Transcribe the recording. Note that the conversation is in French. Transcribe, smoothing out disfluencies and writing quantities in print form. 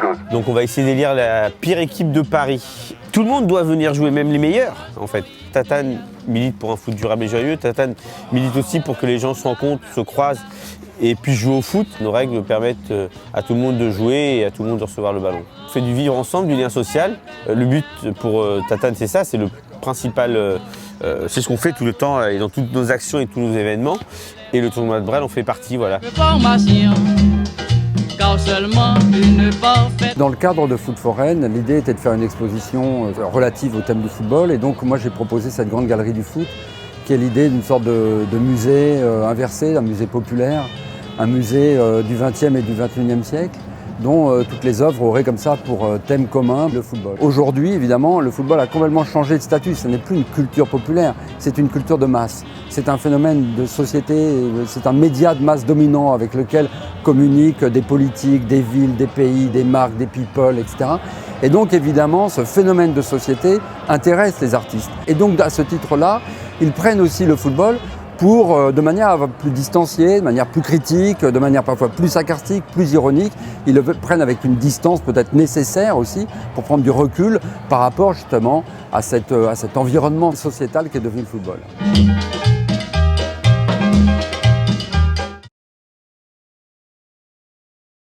chose. Donc on va essayer d'élire la pire équipe de Paris. Tout le monde doit venir jouer, même les meilleurs en fait. Tatane milite pour un foot durable et joyeux. Tatane milite aussi pour que les gens se rencontrent, se croisent et puissent jouer au foot. Nos règles permettent à tout le monde de jouer et à tout le monde de recevoir le ballon. On fait du vivre ensemble, du lien social. Le but pour Tatane, c'est ça, c'est le principal. C'est ce qu'on fait tout le temps et dans toutes nos actions et tous nos événements. Et le tournoi de Bresle en fait partie, voilà. Dans le cadre de Foot Foraine, l'idée était de faire une exposition relative au thème du football. Et donc moi j'ai proposé cette grande galerie du foot, qui est l'idée d'une sorte de musée inversé, un musée populaire, un musée du XXe et du XXIe siècle, dont toutes les œuvres auraient comme ça pour thème commun le football. Aujourd'hui, évidemment, le football a complètement changé de statut. Ce n'est plus une culture populaire, c'est une culture de masse. C'est un phénomène de société, c'est un média de masse dominant avec lequel communiquent des politiques, des villes, des pays, des marques, des people, etc. Et donc, évidemment, ce phénomène de société intéresse les artistes. Et donc, à ce titre-là, ils prennent aussi le football pour, de manière plus distanciée, de manière plus critique, de manière parfois plus sarcastique, plus ironique. Ils le prennent avec une distance peut-être nécessaire aussi pour prendre du recul par rapport justement à cet environnement sociétal qu'est devenu le football.